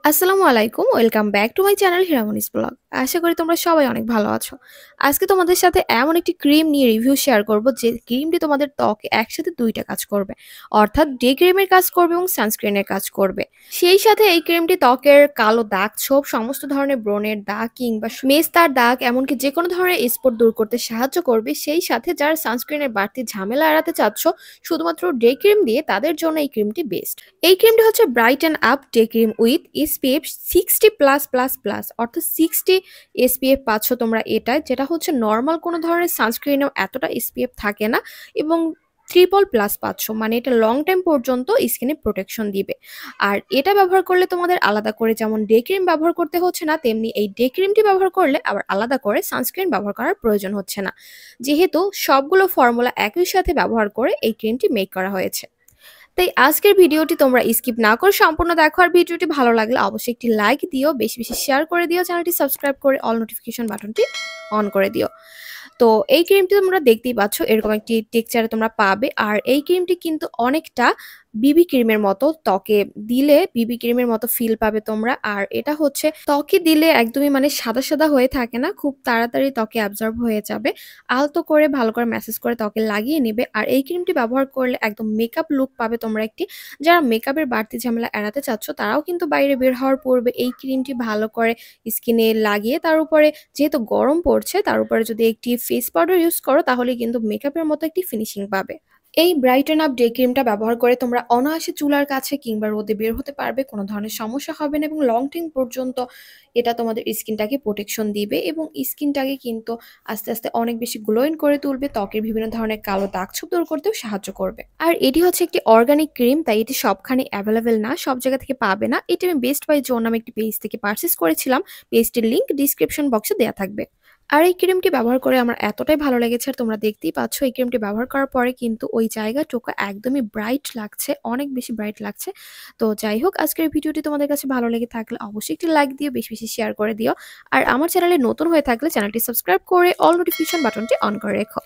আসসালামু আলাইকুম। Welcome back to my channel Hiramoni's blog. আশা করি তোমরা সবাই অনেক ভালো আছো। আজকে তোমাদের সাথে এমন একটি ক্রিম নিয়ে রিভিউ শেয়ার করব যে ক্রিমটি তোমাদের ত্বকে একসাথে ২টা কাজ করবে। অর্থাৎ ডে ক্রিমের কাজ করবে এবং সানস্ক্রিনের কাজ করবে। সেই সাথে এই ক্রিমটি ত্বকের কালো দাগ ছোপ, সমস্ত ধরনের ব্রণের দাগ কিংবা মেস্তার দাগ এমনকি যেকোনো ধরনের স্পট দূর করতে সাহায্য করবে। সেই সাথে যারা সানস্ক্রিনের বাড়তি ঝামেলা এড়াতে চাচ্ছ শুধুমাত্র ডে ক্রিম দিয়ে তাদের জন্য এই ক্রিমটি বেস্ট। এই ক্রিমটি হচ্ছে bright and up day cream with SPF 60+++ অর্থাৎ 60 এসপিএফ পাচ্ছ তোমরা এটায়, যেটা হচ্ছে নর্মাল কোনো ধরনের সানস্ক্রিনেও এতটা এসপিএফ থাকে না এবং ট্রিপল প্লাস পাচ্ছ, মানে এটা লং টাইম পর্যন্ত স্কিনে প্রোটেকশন দিবে। আর এটা ব্যবহার করলে তোমাদের আলাদা করে যেমন ডে ক্রিম ব্যবহার করতে হচ্ছে না, তেমনি এই ডে ক্রিমটি ব্যবহার করলে আবার আলাদা করে সানস্ক্রিন ব্যবহার করার প্রয়োজন হচ্ছে না, যেহেতু সবগুলো ফর্মুলা একই সাথে ব্যবহার করে এই ক্রিমটি মেক করা হয়েছে। তাই আজকের ভিডিওটি তোমরা স্কিপ না করে সম্পূর্ণ দেখো। আর ভিডিওটি ভালো লাগলে অবশ্যই একটি লাইক দিও, বেশি বেশি শেয়ার করে দিও, চ্যানেলটি সাবস্ক্রাইব করে অল নোটিফিকেশন বাটনটি অন করে দিও। তো এই ক্রিমটি তোমরা দেখতেই পাচ্ছ, এরকম একটি টেক্সচারে তোমরা পাবে। আর এই ক্রিমটি কিন্তু অনেকটা বিবি ক্রিমের মতো, ত্বকে দিলে বিবি ক্রিমের মতো ফিল পাবে তোমরা। আর এটা হচ্ছে ত্বকে দিলে একদমই মানে সাদা সাদা হয়ে থাকে না, খুব তাড়াতাড়ি ত্বকে অ্যাবজর্ব হয়ে যাবে। আলতো করে ভালো করে ম্যাসেজ করে ত্বকে লাগিয়ে নেবে। আর এই ক্রিমটি ব্যবহার করলে একদম মেকআপ লুক পাবে তোমরা একটি। যারা মেকআপের বাড়তি ঝামেলা এড়াতে চাচ্ছ তারাও কিন্তু বাইরে বের হওয়ার পূর্বে এই ক্রিমটি ভালো করে স্কিনে লাগিয়ে, তার উপরে যেহেতু গরম পড়ছে তার উপরে যদি একটি ফেস পাউডার ইউজ করো তাহলে কিন্তু মেকআপের মতো একটি ফিনিশিং পাবে। এই ব্রাইটেন আপ ডে ক্রিমটা ব্যবহার করে তোমরা অনায়াসে চুলার কাছে কিংবা রোদে বের হতে পারবে, কোনো ধরনের সমস্যা হবে না এবং লং টাইম পর্যন্ত এটা তোমাদের স্কিনটাকে প্রোটেকশন দিবে এবং স্কিনটাকে কিন্তু আস্তে আস্তে অনেক বেশি গ্লোইং করে তুলবে, ত্বকের বিভিন্ন ধরনের কালো দাগ ছোপ দূর করতেও সাহায্য করবে। আর এটি হচ্ছে একটি অর্গানিক ক্রিম, তাই এটি সবখানে অ্যাভেলেবেল না, সব জায়গা থেকে পাবে না। এটি আমি বেস্ট বাই জোন নামে একটি পেজ থেকে পারচেস করেছিলাম, পেজটির লিঙ্ক ডিসক্রিপশন বক্সে দেওয়া থাকবে। আর এই ক্রিমটি ব্যবহার করে আমার এতটাই ভালো লেগেছে, আর তোমরা দেখতেই পাচ্ছ এই ক্রিমটি ব্যবহার করার পরে কিন্তু ওই জায়গাটুকু একদমই ব্রাইট লাগছে, অনেক বেশি ব্রাইট লাগছে। তো যাই হোক, আজকের ভিডিওটি তোমাদের কাছে ভালো লেগে থাকলে অবশ্যই একটি লাইক দিও, বেশি বেশি শেয়ার করে দিও। আর আমার চ্যানেলে নতুন হয়ে থাকলে চ্যানেলটি সাবস্ক্রাইব করে অল নোটিফিকেশন বাটনটি অন করে রেখো।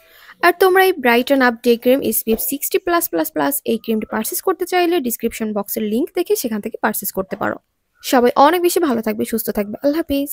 আর তোমরা এই Brighton up day cream SPF 60+++ এই ক্রিমটি পারচেস করতে চাইলে ডিসক্রিপশন বক্সের লিঙ্ক দেখে সেখান থেকে পারচেস করতে পারো। সবাই অনেক বেশি ভালো থাকবে, সুস্থ থাকবে। আল্লাহ হাফিজ।